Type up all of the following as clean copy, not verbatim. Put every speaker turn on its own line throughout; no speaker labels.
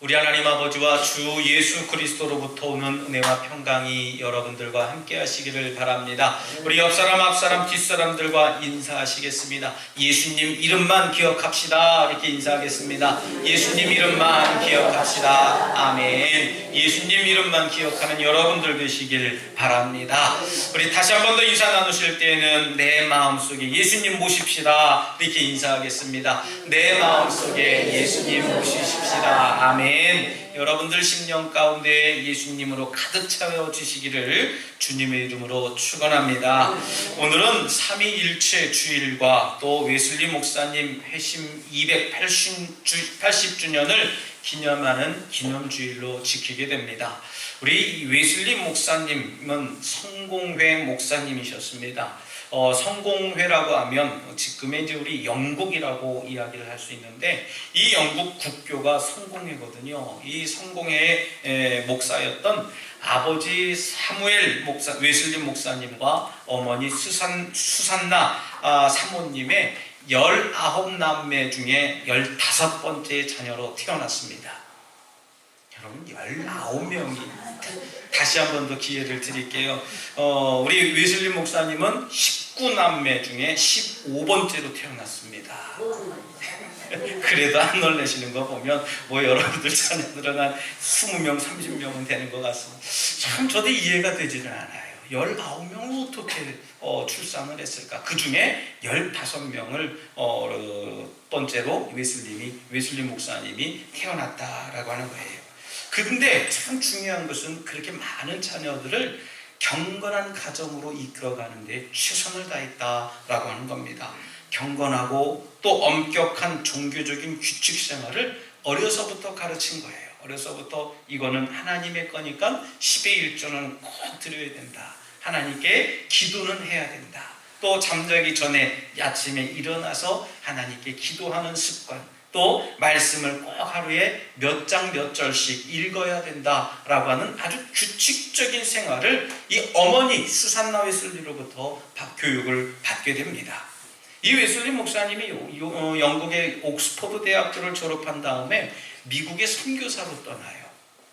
우리 하나님 아버지와 주 예수 그리스도로부터 오는 은혜와 평강이 여러분들과 함께 하시기를 바랍니다. 우리 옆사람, 앞사람, 뒷사람들과 인사하시겠습니다. 예수님 이름만 기억합시다. 이렇게 인사하겠습니다. 예수님 이름만 기억합시다. 아멘. 예수님 이름만 기억하는 여러분들 되시길 바랍니다. 우리 다시 한 번 더 인사 나누실 때는 내 마음속에 예수님 모십시다. 이렇게 인사하겠습니다. 내 마음속에 예수님 모시십시다. 아멘. 여러분들 심령 가운데 예수님으로 가득 채워 주시기를 주님의 이름으로 축원합니다. 오늘은 삼위일체 주일과 또 웨슬리 목사님 회심 280주년을 기념하는 기념주일로 지키게 됩니다. 우리 웨슬리 목사님은 성공회 목사님이셨습니다. 성공회라고 하면 지금의 이제 우리 영국이라고 이야기를 할 수 있는데, 이 영국 국교가 성공회거든요. 이 성공회의 목사였던 아버지 사무엘 목사, 웨슬리 목사님과 어머니 수산나 사모님의 19남매 중에 15번째 자녀로 태어났습니다. 여러분, 19명이. 다시 한 번 더 기회를 드릴게요. 우리 웨슬리 목사님은 19남매 중에 15번째로 태어났습니다. 그래도 안 놀라시는 거 보면 여러분들 자녀들은 한 20명, 30명은 되는 것 같습니다. 참 저도 이해가 되지는 않아요. 19명을 어떻게 출산을 했을까? 그 중에 15명을 번째로 웨슬리 목사님이 태어났다라고 하는 거예요. 그런데 참 중요한 것은 그렇게 많은 자녀들을 경건한 가정으로 이끌어가는 데 최선을 다했다라고 하는 겁니다. 경건하고 또 엄격한 종교적인 규칙 생활을 어려서부터 가르친 거예요. 어려서부터 이거는 하나님의 거니까 10의 1조는 꼭 드려야 된다. 하나님께 기도는 해야 된다. 또 잠자기 전에 아침에 일어나서 하나님께 기도하는 습관, 또 말씀을 꼭 하루에 몇 장 몇 절씩 읽어야 된다라고 하는 아주 규칙적인 생활을 이 어머니 수산나 웨슬리로부터 교육을 받게 됩니다. 이 웨슬리 목사님이 영국의 옥스퍼드 대학교를 졸업한 다음에 미국의 선교사로 떠나요.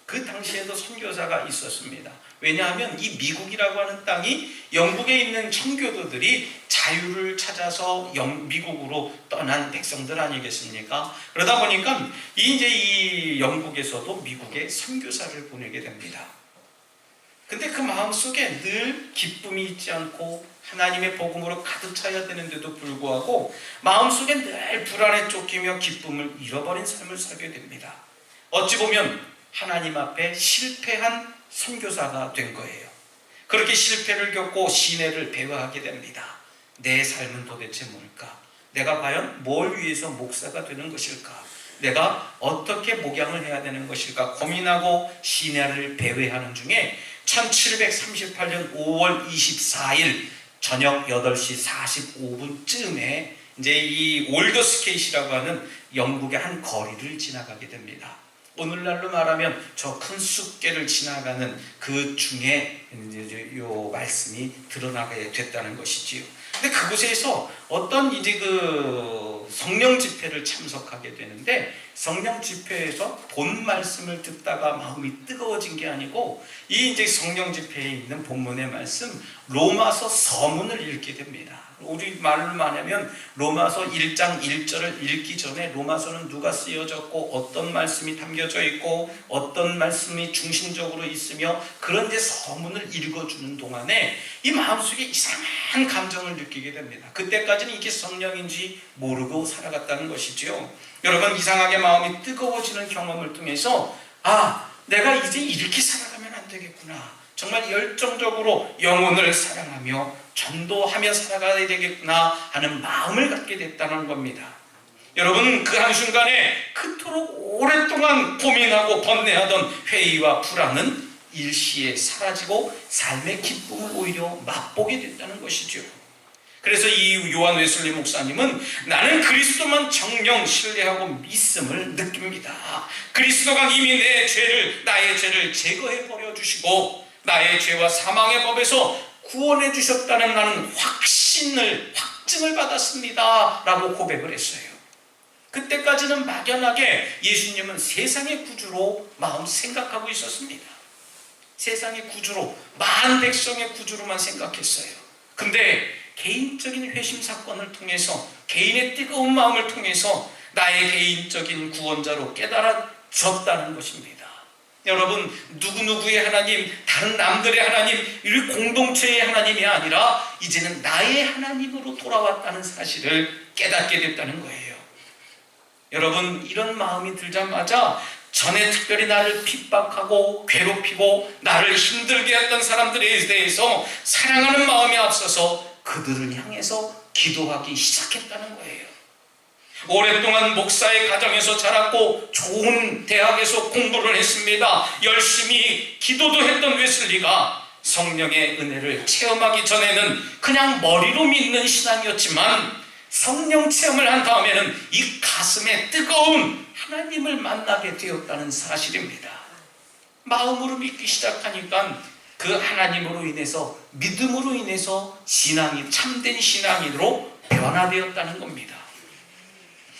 그 당시에도 선교사가 있었습니다. 왜냐하면 이 미국이라고 하는 땅이 영국에 있는 청교도들이 자유를 찾아서 미국으로 떠난 백성들 아니겠습니까? 그러다 보니까 이 영국에서도 미국에 선교사를 보내게 됩니다. 근데 그 마음속에 늘 기쁨이 있지 않고 하나님의 복음으로 가득 차야 되는데도 불구하고 마음속에 늘 불안에 쫓기며 기쁨을 잃어버린 삶을 살게 됩니다. 어찌 보면 하나님 앞에 실패한 선교사가 된 거예요. 그렇게 실패를 겪고 시내를 배회하게 됩니다. 내 삶은 도대체 뭘까? 내가 과연 뭘 위해서 목사가 되는 것일까? 내가 어떻게 목양을 해야 되는 것일까? 고민하고 시내를 배회하는 중에 1738년 5월 24일 저녁 8시 45분쯤에 이제 이 올더스케이시라고 하는 영국의 한 거리를 지나가게 됩니다. 오늘날로 말하면 저 큰 숲길을 지나가는 그 중에 이제 요 말씀이 드러나게 됐다는 것이지요. 근데 그곳에서 어떤 그 성령 집회를 참석하게 되는데, 성령 집회에서 본 말씀을 듣다가 마음이 뜨거워진 게 아니고 이 이제 성령 집회에 있는 본문의 말씀 로마서 서문을 읽게 됩니다. 우리 말로 말하면 로마서 1장 1절을 읽기 전에 로마서는 누가 쓰여졌고 어떤 말씀이 담겨져 있고 어떤 말씀이 중심적으로 있으며 그런 데 서문을 읽어주는 동안에 이 마음속에 이상한 감정을 느끼게 됩니다. 그때까지는 이게 성령인지 모르고 살아갔다는 것이죠. 여러분, 이상하게 마음이 뜨거워지는 경험을 통해서 내가 이제 이렇게 살아가면 안 되겠구나. 정말 열정적으로 영혼을 사랑하며 전도하며 살아가야 되겠구나 하는 마음을 갖게 됐다는 겁니다. 여러분, 그 한순간에 그토록 오랫동안 고민하고 번뇌하던 회의와 불안은 일시에 사라지고 삶의 기쁨을 오히려 맛보게 됐다는 것이죠. 그래서 이 요한 웨슬리 목사님은 나는 그리스도만 정령 신뢰하고 믿음을 느낍니다. 그리스도가 이미 나의 죄를 제거해 버려 주시고 나의 죄와 사망의 법에서 구원해 주셨다는 나는 확증을 받았습니다 라고 고백을 했어요. 그때까지는 막연하게 예수님은 세상의 구주로 마음 생각하고 있었습니다. 세상의 구주로, 많은 백성의 구주로만 생각했어요. 근데 개인적인 회심 사건을 통해서, 개인의 뜨거운 마음을 통해서 나의 개인적인 구원자로 깨달아졌다는 것입니다. 여러분, 누구누구의 하나님, 다른 남들의 하나님, 이 공동체의 하나님이 아니라 이제는 나의 하나님으로 돌아왔다는 사실을 깨닫게 됐다는 거예요. 여러분, 이런 마음이 들자마자 전에 특별히 나를 핍박하고 괴롭히고 나를 힘들게 했던 사람들에 대해서 사랑하는 마음이 앞서서 그들을 향해서 기도하기 시작했다는 거예요. 오랫동안 목사의 가정에서 자랐고 좋은 대학에서 공부를 했습니다. 열심히 기도도 했던 웨슬리가 성령의 은혜를 체험하기 전에는 그냥 머리로 믿는 신앙이었지만 성령 체험을 한 다음에는 이 가슴에 뜨거운 하나님을 만나게 되었다는 사실입니다. 마음으로 믿기 시작하니까 그 하나님으로 인해서, 믿음으로 인해서 신앙이 참된 신앙인으로 변화되었다는 겁니다.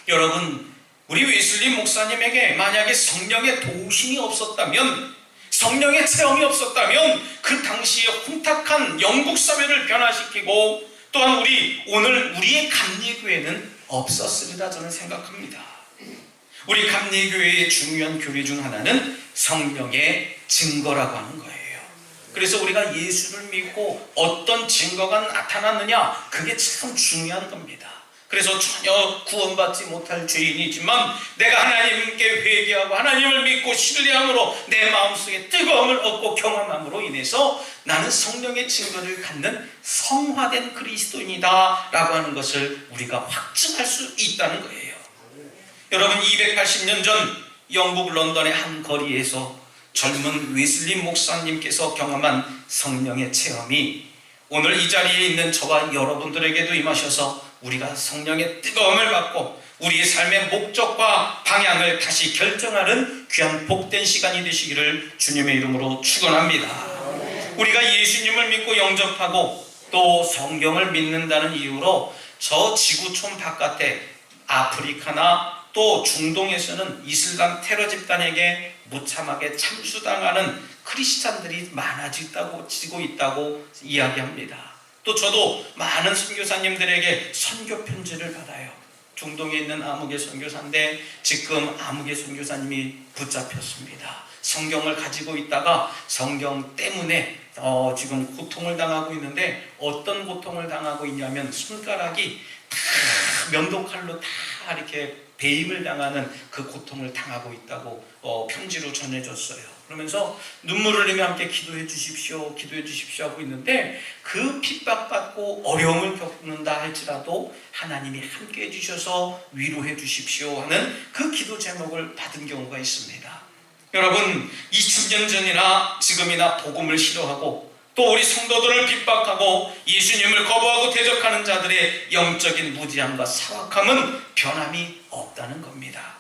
여러분, 우리 웨슬리 목사님에게 만약에 성령의 도우심이 없었다면, 성령의 체험이 없었다면 그 당시에 혼탁한 영국 사회를 변화시키고 또한 오늘 우리의 감리교회는 없었으리라 저는 생각합니다. 우리 감리교회의 중요한 교리 중 하나는 성령의 증거라고 하는 거예요. 그래서 우리가 예수를 믿고 어떤 증거가 나타났느냐, 그게 참 중요한 겁니다. 그래서 전혀 구원받지 못할 죄인이지만 내가 하나님께 회개하고 하나님을 믿고 신뢰함으로 내 마음속에 뜨거움을 얻고 경험함으로 인해서 나는 성령의 증거를 갖는 성화된 그리스도인이다 라고 하는 것을 우리가 확증할 수 있다는 거예요. 여러분, 280년 전 영국 런던의 한 거리에서 젊은 웨슬리 목사님께서 경험한 성령의 체험이 오늘 이 자리에 있는 저와 여러분들에게도 임하셔서 우리가 성령의 뜨거움을 받고 우리의 삶의 목적과 방향을 다시 결정하는 귀한 복된 시간이 되시기를 주님의 이름으로 축원합니다. 우리가 예수님을 믿고 영접하고 또 성경을 믿는다는 이유로 저 지구촌 바깥에 아프리카나 또 중동에서는 이슬람 테러 집단에게 무참하게 참수당하는 크리스찬들이 많아지고 있다고 이야기합니다. 또 저도 많은 선교사님들에게 선교 편지를 받아요. 중동에 있는 아무개 선교사인데 지금 아무개 선교사님이 붙잡혔습니다. 성경을 가지고 있다가 성경 때문에 지금 고통을 당하고 있는데, 어떤 고통을 당하고 있냐면 손가락이 다 면도칼로 다 이렇게 배임을 당하는 그 고통을 당하고 있다고 편지로 전해줬어요. 그러면서 눈물을 흘리며 함께 기도해 주십시오 하고 있는데, 그 핍박받고 어려움을 겪는다 할지라도 하나님이 함께 해주셔서 위로해 주십시오 하는 그 기도 제목을 받은 경우가 있습니다. 여러분, 2000년 전이나 지금이나 복음을 싫어하고 또 우리 성도들을 핍박하고 예수님을 거부하고 대적하는 자들의 영적인 무지함과 사악함은 변함이 없다는 겁니다.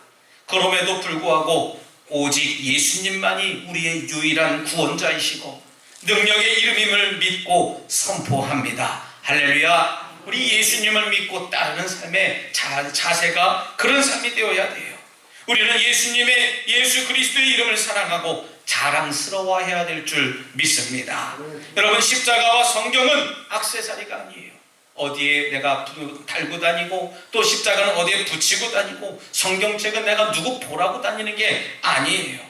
그럼에도 불구하고 오직 예수님만이 우리의 유일한 구원자이시고 능력의 이름임을 믿고 선포합니다. 할렐루야. 우리 예수님을 믿고 따르는 삶의 자세가 그런 삶이 되어야 돼요. 우리는 예수 그리스도의 이름을 사랑하고 자랑스러워해야 될 줄 믿습니다. 여러분, 십자가와 성경은 액세서리가 아니에요. 어디에 내가 달고 다니고 또 십자가는 어디에 붙이고 다니고 성경책은 내가 누구 보라고 다니는 게 아니에요.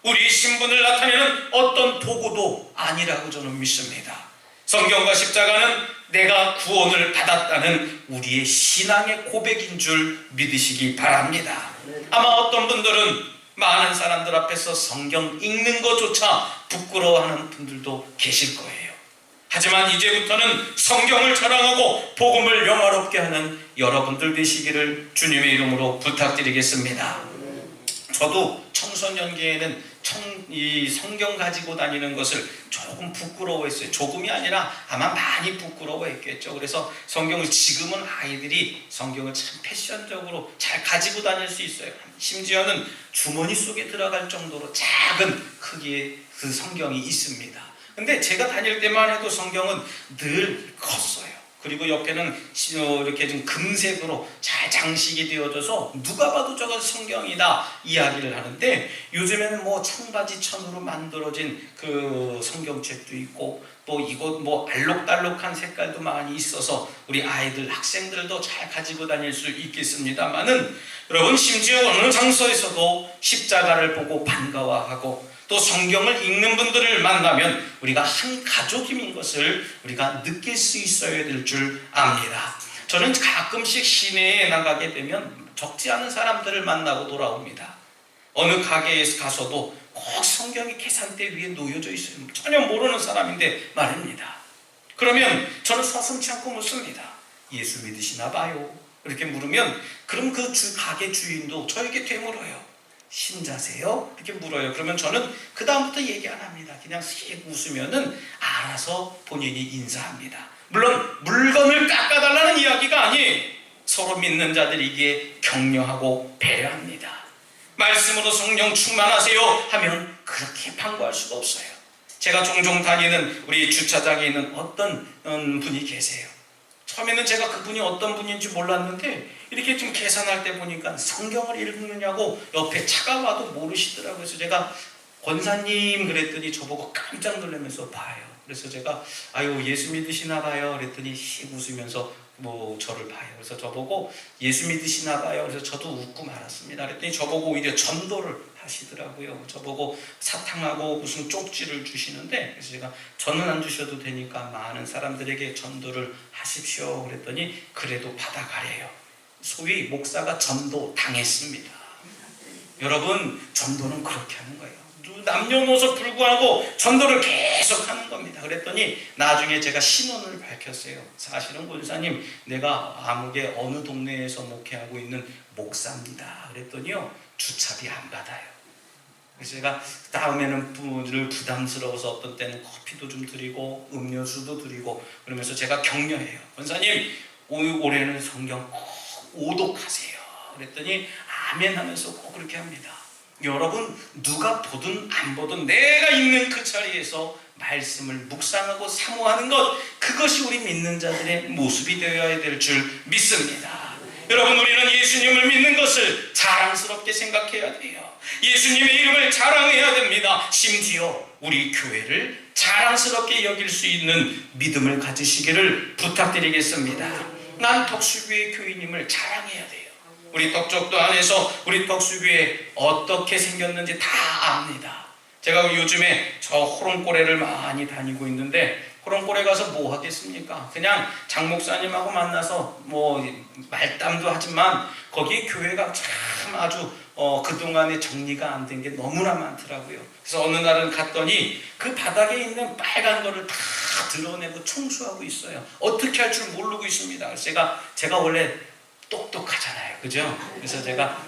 우리의 신분을 나타내는 어떤 도구도 아니라고 저는 믿습니다. 성경과 십자가는 내가 구원을 받았다는 우리의 신앙의 고백인 줄 믿으시기 바랍니다. 아마 어떤 분들은 많은 사람들 앞에서 성경 읽는 것조차 부끄러워하는 분들도 계실 거예요. 하지만 이제부터는 성경을 자랑하고 복음을 영화롭게 하는 여러분들 되시기를 주님의 이름으로 부탁드리겠습니다. 저도 청소년기에는 이 성경 가지고 다니는 것을 조금 부끄러워했어요. 조금이 아니라 아마 많이 부끄러워했겠죠. 그래서 성경을, 지금은 아이들이 성경을 참 패션적으로 잘 가지고 다닐 수 있어요. 심지어는 주머니 속에 들어갈 정도로 작은 크기의 그 성경이 있습니다. 근데 제가 다닐 때만 해도 성경은 늘 컸어요. 그리고 옆에는 이렇게 좀 금색으로 잘 장식이 되어져서 누가 봐도 저건 성경이다 이야기를 하는데, 요즘에는 뭐 청바지 천으로 만들어진 그 성경책도 있고 또 이것 뭐 알록달록한 색깔도 많이 있어서 우리 아이들 학생들도 잘 가지고 다닐 수 있겠습니다만은, 여러분 심지어 어느 장소에서도 십자가를 보고 반가워하고 또 성경을 읽는 분들을 만나면 우리가 한 가족인 것을 우리가 느낄 수 있어야 될 줄 압니다. 저는 가끔씩 시내에 나가게 되면 적지 않은 사람들을 만나고 돌아옵니다. 어느 가게에 가서도 꼭 성경이 계산대 위에 놓여져 있어요. 전혀 모르는 사람인데 말입니다. 그러면 저는 서슴지 않고 묻습니다. 예수 믿으시나 봐요? 이렇게 물으면 그럼 그 가게 주인도 저에게 되물어요. 신자세요? 이렇게 물어요. 그러면 저는 그 다음부터 얘기 안 합니다. 그냥 씩 웃으면은 알아서 본인이 인사합니다. 물론 물건을 깎아달라는 이야기가 아니에요. 서로 믿는 자들이기에 격려하고 배려합니다. 말씀으로 성령 충만하세요 하면 그렇게 방구할 수가 없어요. 제가 종종 다니는 우리 주차장에 있는 어떤 분이 계세요. 처음에는 제가 그분이 어떤 분인지 몰랐는데 이렇게 좀 계산할 때 보니까 성경을 읽느냐고 옆에 차가 와도 모르시더라고요. 그래서 제가 권사님 그랬더니 저보고 깜짝 놀라면서 봐요. 그래서 제가 아유 예수 믿으시나 봐요 그랬더니 씩 웃으면서 뭐 저를 봐요. 그래서 저보고 예수 믿으시나 봐요. 그래서 저도 웃고 말았습니다. 그랬더니 저보고 오히려 전도를 하시더라고요. 저보고 사탕하고 무슨 쪽지를 주시는데, 그래서 제가 저는 안 주셔도 되니까 많은 사람들에게 전도를 하십시오 그랬더니 그래도 받아가래요. 소위 목사가 전도 당했습니다. 여러분 전도는 그렇게 하는 거예요. 남녀노소 불구하고 전도를 계속 하는 겁니다. 그랬더니 나중에 제가 신원을 밝혔어요. 사실은 권사님 내가 아무개 어느 동네에서 목회하고 있는 목사입니다. 그랬더니요 주차비 안 받아요. 그래서 제가 다음에는 분을 부담스러워서 어떤 때는 커피도 좀 드리고 음료수도 드리고 그러면서 제가 격려해요. 권사님 올해는 성경 꼭 오독하세요. 그랬더니 아멘 하면서 꼭 그렇게 합니다. 여러분 누가 보든 안 보든 내가 있는 그 자리에서 말씀을 묵상하고 사모하는 것, 그것이 우리 믿는 자들의 모습이 되어야 될 줄 믿습니다. 여러분 우리는 예수님을 믿는 것을 자랑스럽게 생각해야 돼요. 예수님의 이름을 자랑해야 됩니다. 심지어 우리 교회를 자랑스럽게 여길 수 있는 믿음을 가지시기를 부탁드리겠습니다. 난 덕수교회 교인임을 자랑해야 돼요. 우리 덕적도 안에서 우리 덕수교회 어떻게 생겼는지 다 압니다. 제가 요즘에 저 호롱꼬레를 많이 다니고 있는데 호롱꼬레 가서 뭐 하겠습니까? 그냥 장 목사님하고 만나서 뭐 말담도 하지만 거기 교회가 참 아주 그동안에 정리가 안 된 게 너무나 많더라고요. 그래서 어느 날은 갔더니 그 바닥에 있는 빨간 거를 다 드러내고 청소하고 있어요. 어떻게 할 줄 모르고 있습니다. 그래서 제가 원래 똑똑하잖아요. 그죠? 그래서 제가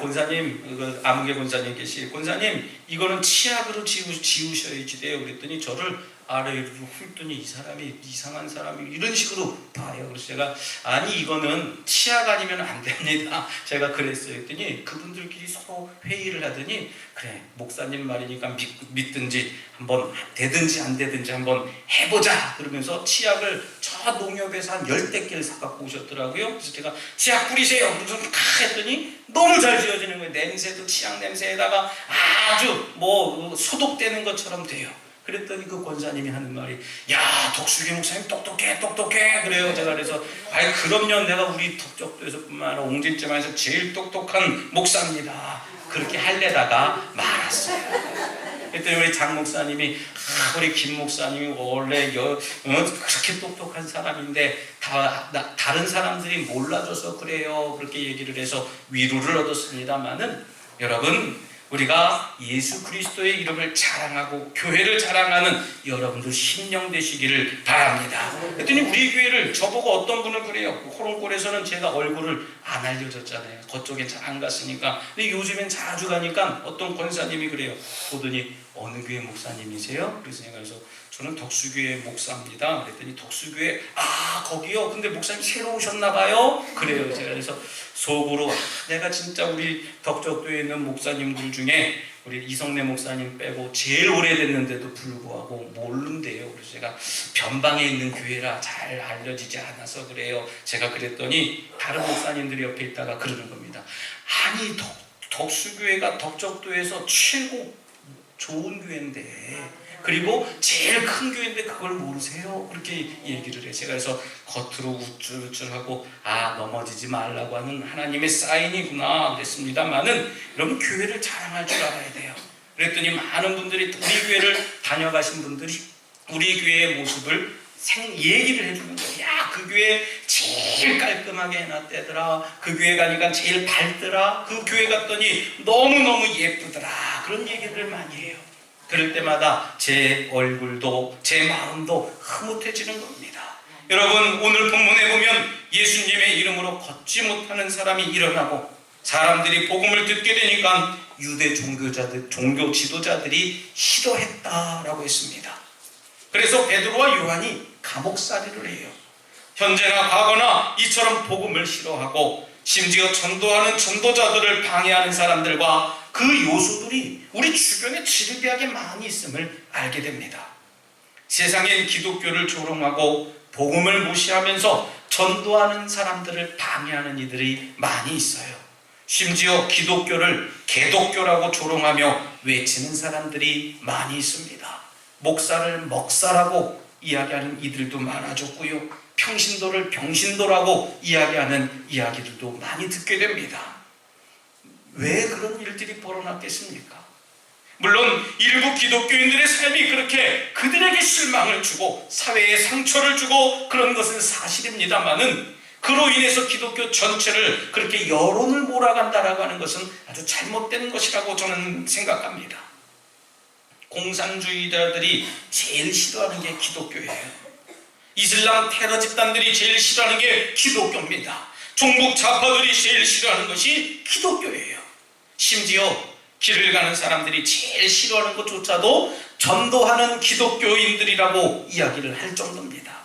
권사님, 아무개 권사님 권사님 이거는 치약으로 지우셔야지 돼요. 그랬더니 저를 아래로 훑더니 이 사람이 이상한 사람이 이런 식으로 봐요. 그래서 제가 아니 이거는 치약 아니면 안 됩니다. 제가 그랬어요. 했더니 그분들끼리 서로 회의를 하더니 그래 목사님 말이니까 믿든지 한번 되든지 안 되든지 한번 해보자 그러면서 치약을 저 농협에서 한 10대 개를 사갖고 오셨더라고요. 그래서 제가 치약 뿌리세요. 그래서 탁 했더니 너무 잘 지어지는 거예요. 냄새도 치약 냄새에다가 아주 뭐 소독되는 것처럼 돼요. 그랬더니 그 권사님이 하는 말이 야 덕수교 목사님 똑똑해 그래요. 제가 그래서 아이 그럼요 내가 우리 덕적도에서뿐만 아니라 옹진지만에서 제일 똑똑한 목사입니다. 그렇게 할래다가 말았어요. 그랬더니 우리 장 목사님이 우리 김 목사님이 원래 그렇게 똑똑한 사람인데 다른 사람들이 몰라줘서 그래요. 그렇게 얘기를 해서 위로를 얻었습니다마는 여러분 우리가 예수 그리스도의 이름을 자랑하고 교회를 자랑하는 여러분들 심령 되시기를 바랍니다. 그랬더니 우리 교회를 저보고 어떤 분은 그래요. 호롱골에서는 제가 얼굴을 안 알려줬잖아요. 그쪽엔 잘 안 갔으니까. 근데 요즘엔 자주 가니까 어떤 권사님이 그래요. 보더니 어느 교회 목사님이세요? 그래서 제가 그래서 저는 덕수교회 목사입니다. 그랬더니 덕수교회 거기요? 근데 목사님 새로 오셨나 봐요? 그래요. 제가 그래서 속으로 내가 진짜 우리 덕적도에 있는 목사님들 중에 우리 이성래 목사님 빼고 제일 오래됐는데도 불구하고 모른대요. 그래서 제가 변방에 있는 교회라 잘 알려지지 않아서 그래요. 제가 그랬더니 다른 목사님들이 옆에 있다가 그러는 겁니다. 아니 덕수교회가 덕적도에서 최고 좋은 교회인데, 그리고 제일 큰 교회인데 그걸 모르세요? 그렇게 얘기를 해. 제가 그래서 겉으로 우쭐우쭐하고 넘어지지 말라고 하는 하나님의 사인이구나 그랬습니다만은, 여러분 교회를 자랑할 줄 알아야 돼요. 그랬더니 많은 분들이 우리 교회를 다녀가신 분들이 우리 교회의 모습을 얘기를 해주는 거예요. 야, 그 교회 제일 깔끔하게 해놨대더라. 그 교회 가니까 제일 밝더라. 그 교회 갔더니 너무너무 예쁘더라. 그런 얘기를 많이 해요. 그럴 때마다 제 얼굴도 제 마음도 흐뭇해지는 겁니다. 여러분, 오늘 본문에 보면 예수님의 이름으로 걷지 못하는 사람이 일어나고 사람들이 복음을 듣게 되니까 유대 종교 지도자들이 싫어했다라고 했습니다. 그래서 베드로와 요한이 감옥살이를 해요. 현재나 과거나 이처럼 복음을 싫어하고 심지어 전도하는 전도자들을 방해하는 사람들과 그 요소들이 우리 주변에 지리비하게 많이 있음을 알게 됩니다. 세상엔 기독교를 조롱하고 복음을 무시하면서 전도하는 사람들을 방해하는 이들이 많이 있어요. 심지어 기독교를 개독교라고 조롱하며 외치는 사람들이 많이 있습니다. 목사를 먹사라고 이야기하는 이들도 많아졌고요. 평신도를 병신도라고 이야기하는 이야기들도 많이 듣게 됩니다. 왜 그런 일들이 벌어났겠습니까? 물론 일부 기독교인들의 삶이 그렇게 그들에게 실망을 주고 사회에 상처를 주고 그런 것은 사실입니다만은, 그로 인해서 기독교 전체를 그렇게 여론을 몰아간다라고 하는 것은 아주 잘못된 것이라고 저는 생각합니다. 공산주의자들이 제일 싫어하는 게 기독교예요. 이슬람 테러 집단들이 제일 싫어하는 게 기독교입니다. 종북 좌파들이 제일 싫어하는 것이 기독교예요. 심지어 길을 가는 사람들이 제일 싫어하는 것조차도 전도하는 기독교인들이라고 이야기를 할 정도입니다.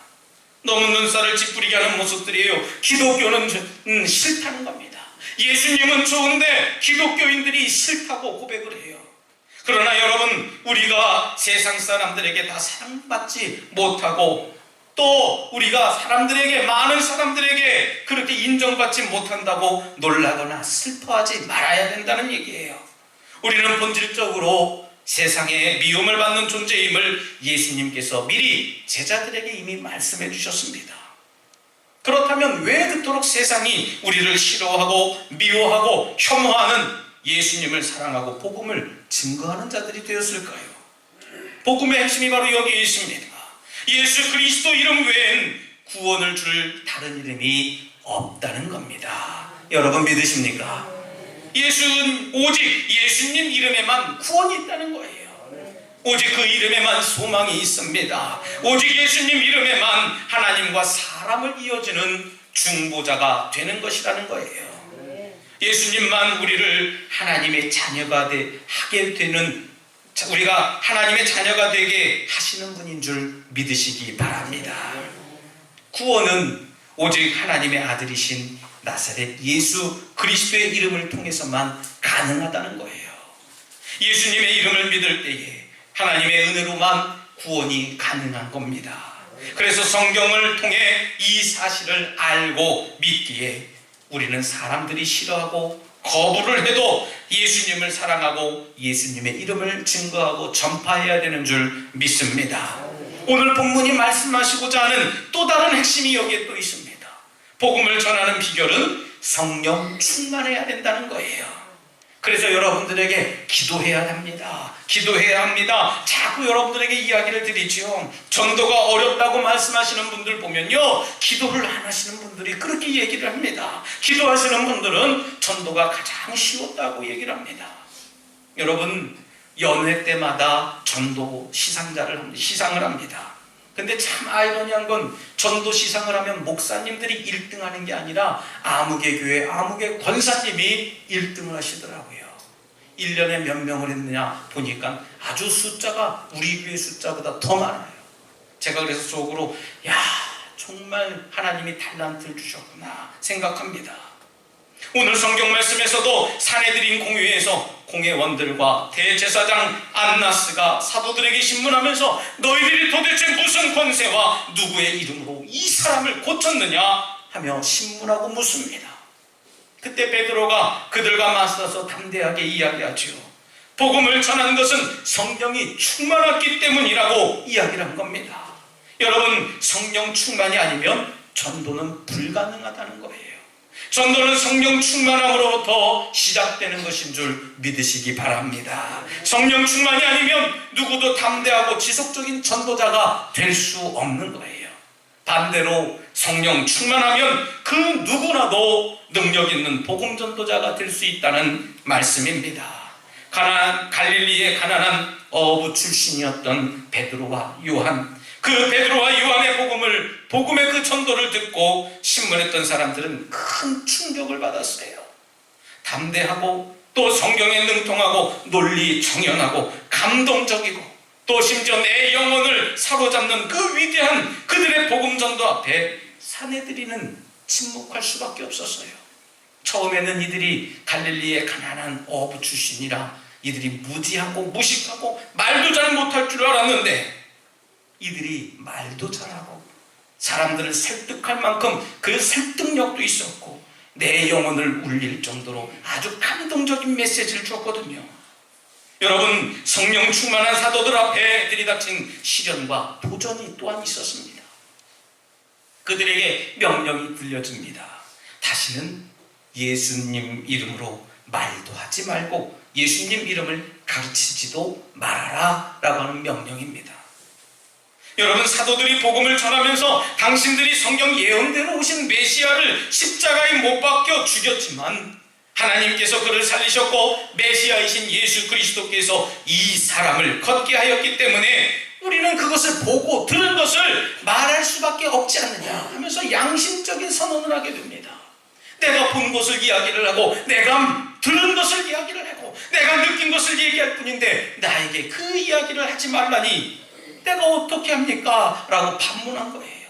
너무 눈살을 찌푸리게 하는 모습들이에요. 기독교는 싫다는 겁니다. 예수님은 좋은데 기독교인들이 싫다고 고백을 해요. 그러나 여러분, 우리가 세상 사람들에게 다 사랑받지 못하고 또 우리가 많은 사람들에게 그렇게 인정받지 못한다고 놀라거나 슬퍼하지 말아야 된다는 얘기예요. 우리는 본질적으로 세상에 미움을 받는 존재임을 예수님께서 미리 제자들에게 이미 말씀해 주셨습니다. 그렇다면 왜 그토록 세상이 우리를 싫어하고 미워하고 혐오하는 예수님을 사랑하고 복음을 증거하는 자들이 되었을까요? 복음의 핵심이 바로 여기에 있습니다. 예수 그리스도 이름 외엔 구원을 줄 다른 이름이 없다는 겁니다. 여러분 믿으십니까? 오직 예수님 이름에만 구원이 있다는 거예요. 오직 그 이름에만 소망이 있습니다. 오직 예수님 이름에만 하나님과 사람을 이어주는 중보자가 되는 것이라는 거예요. 예수님만 우리를 하나님의 자녀가 하게 되는, 우리가 하나님의 자녀가 되게 하시는 분인 줄 믿으시기 바랍니다. 구원은 오직 하나님의 아들이신 나사렛 예수 그리스도의 이름을 통해서만 가능하다는 거예요. 예수님의 이름을 믿을 때에 하나님의 은혜로만 구원이 가능한 겁니다. 그래서 성경을 통해 이 사실을 알고 믿기에 우리는 사람들이 싫어하고 거부를 해도 예수님을 사랑하고 예수님의 이름을 증거하고 전파해야 되는 줄 믿습니다. 오늘 본문이 말씀하시고자 하는 또 다른 핵심이 여기에 또 있습니다. 복음을 전하는 비결은 성령 충만해야 된다는 거예요. 그래서 여러분들에게 기도해야 합니다. 기도해야 합니다. 자꾸 여러분들에게 이야기를 드리죠. 전도가 어렵다고 말씀하시는 분들 보면요, 기도를 안 하시는 분들이 그렇게 얘기를 합니다. 기도하시는 분들은 전도가 가장 쉬웠다고 얘기를 합니다. 여러분, 연회 때마다 전도 시상을 합니다. 근데 참 아이러니한 건 전도 시상을 하면 목사님들이 1등 하는 게 아니라 아무개 교회 아무개 권사님이 1등을 하시더라고요. 1년에 몇 명을 했느냐 보니까 아주 숫자가 우리 교회 숫자보다 더 많아요. 제가 그래서 속으로 정말 하나님이 달란트를 주셨구나 생각합니다. 오늘 성경 말씀에서도 사내들인 공회에서 공회원들과 대제사장 안나스가 사도들에게 신문하면서 너희들이 도대체 무슨 권세와 누구의 이름으로 이 사람을 고쳤느냐 하며 신문하고 묻습니다. 그때 베드로가 그들과 맞서서 담대하게 이야기하지요. 복음을 전한 것은 성령이 충만했기 때문이라고 이야기를 한 겁니다. 여러분, 성령 충만이 아니면 전도는 불가능하다는 거예요. 전도는 성령 충만함으로부터 시작되는 것인 줄 믿으시기 바랍니다. 성령 충만이 아니면 누구도 담대하고 지속적인 전도자가 될 수 없는 거예요. 반대로 성령 충만하면 그 누구나도 능력 있는 복음 전도자가 될 수 있다는 말씀입니다. 갈릴리의 가난한 어부 출신이었던 베드로와 요한, 그 베드로와 요한의 복음의 그 전도를 듣고 신문했던 사람들은 큰 충격을 받았어요. 담대하고 또 성경에 능통하고 논리 정연하고 감동적이고 또 심지어 내 영혼을 사로잡는 그 위대한 그들의 복음 전도 앞에 사내들이는 침묵할 수밖에 없었어요. 처음에는 이들이 갈릴리의 가난한 어부 출신이라 이들이 무지하고 무식하고 말도 잘 못할 줄 알았는데 이들이 말도 잘하고 사람들을 설득할 만큼 그 설득력도 있었고 내 영혼을 울릴 정도로 아주 감동적인 메시지를 줬거든요. 여러분, 성령 충만한 사도들 앞에 들이닥친 시련과 도전이 또한 있었습니다. 그들에게 명령이 들려집니다. 다시는 예수님 이름으로 말도 하지 말고 예수님 이름을 가르치지도 말아라 라고 하는 명령입니다. 여러분, 사도들이 복음을 전하면서 당신들이 성경 예언대로 오신 메시아를 십자가에 못 박혀 죽였지만 하나님께서 그를 살리셨고 메시아이신 예수 그리스도께서 이 사람을 걷게 하였기 때문에 우리는 그것을 보고 들은 것을 말할 수밖에 없지 않느냐 하면서 양심적인 선언을 하게 됩니다. 내가 본 것을 이야기를 하고 내가 들은 것을 이야기를 하고 내가 느낀 것을 얘기할 뿐인데 나에게 그 이야기를 하지 말라니 내가 어떻게 합니까? 라고 반문한 거예요.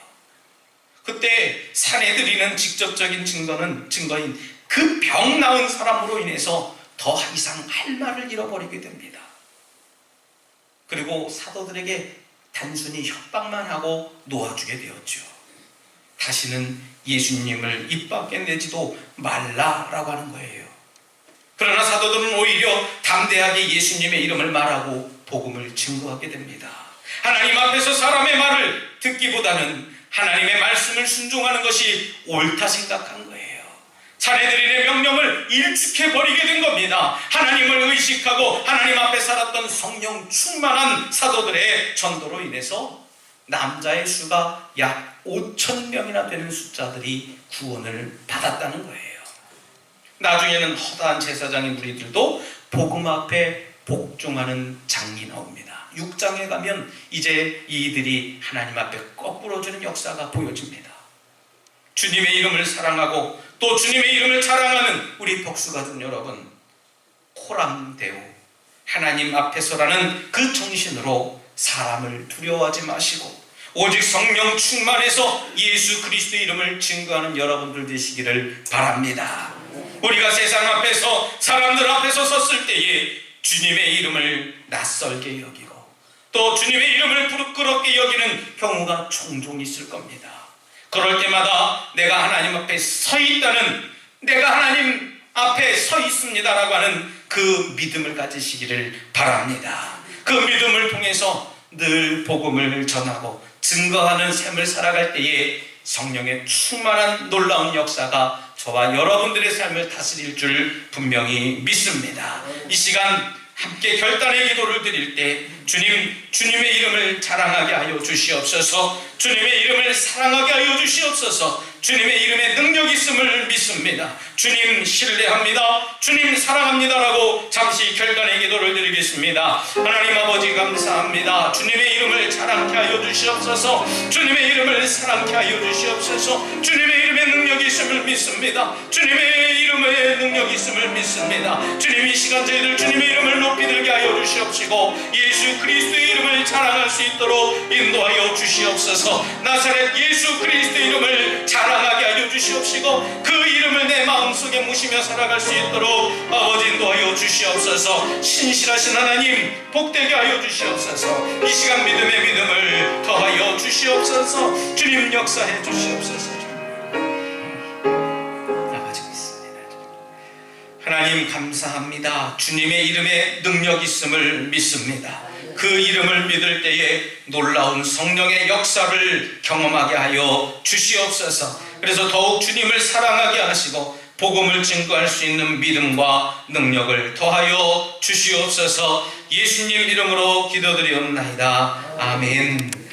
그때 사내들이는 직접적인 증거인 그 병 나은 사람으로 인해서 더 이상 할 말을 잃어버리게 됩니다. 그리고 사도들에게 단순히 협박만 하고 놓아주게 되었죠. 다시는 예수님을 입 밖에 내지도 말라라고 하는 거예요. 그러나 사도들은 오히려 담대하게 예수님의 이름을 말하고 복음을 증거하게 됩니다. 하나님 앞에서 사람의 말을 듣기보다는 하나님의 말씀을 순종하는 것이 옳다 생각한 거예요. 자네들의 명령을 일축해버리게 된 겁니다. 하나님을 의식하고 하나님 앞에 살았던 성령 충만한 사도들의 전도로 인해서 남자의 수가 약 5,000명이나 되는 숫자들이 구원을 받았다는 거예요. 나중에는 허다한 제사장의 무리들도 복음 앞에 복종하는 장이 나옵니다. 6장에 가면 이제 이들이 하나님 앞에 거꾸로 주는 역사가 보여집니다. 주님의 이름을 사랑하고 또 주님의 이름을 자랑하는 우리 복수가족 여러분, 호람되오 하나님 앞에서라는 그 정신으로 사람을 두려워하지 마시고 오직 성령 충만해서 예수 그리스도의 이름을 증거하는 여러분들 되시기를 바랍니다. 우리가 세상 앞에서 사람들 앞에서 섰을 때에 주님의 이름을 낯설게 여기고 또 주님의 이름을 부끄럽게 여기는 경우가 종종 있을 겁니다. 그럴 때마다 내가 하나님 앞에 서 있다는, 내가 하나님 앞에 서 있습니다라고 하는 그 믿음을 가지시기를 바랍니다. 그 믿음을 통해서 늘 복음을 전하고 증거하는 삶을 살아갈 때에 성령의 충만한 놀라운 역사가 저와 여러분들의 삶을 다스릴 줄 분명히 믿습니다. 이 시간 함께 결단의 기도를 드릴 때 주님의 이름을 자랑하게 하여 주시옵소서. 주님의 이름을 사랑하게 하여 주시옵소서. 주님의 이름에 능력이 있음을 믿습니다. 주님 신뢰합니다. 주님 사랑합니다라고 잠시 결단의 기도 기도를 드리겠습니다. 하나님 아버지 감사합니다. 주님의 이름을 자랑케 하여 주시옵소서. 주님의 이름을 사랑케 하여 주시옵소서. 주님의 이름에 능력이 있음을 믿습니다. 주님의 이름에 능력이 있음을 믿습니다. 주님 이 시간 저희들 주님의 이름을 높이 들게 하여 주시옵시고 예수 그리스도의 이름을 자랑할 수 있도록 인도하여 주시옵소서. 나사렛 예수 그리스도의 이름을 자랑하게 하여 주시옵시고 그 이름을 내 마음속에 모시며 살아갈 수 있도록 아버지 인도하여 주시옵소서. 신실하신 하나님 복되게 하여 주시옵소서. 이 시간 믿음의 믿음을 더하여 주시옵소서. 주님 역사해 주시옵소서. 나가지고 있습니다. 하나님 감사합니다. 주님의 이름에 능력 있음을 믿습니다. 그 이름을 믿을 때에 놀라운 성령의 역사를 경험하게 하여 주시옵소서. 그래서 더욱 주님을 사랑하게 하시고 복음을 증거할 수 있는 믿음과 능력을 더하여 주시옵소서. 예수님 이름으로 기도드리옵나이다. 아멘.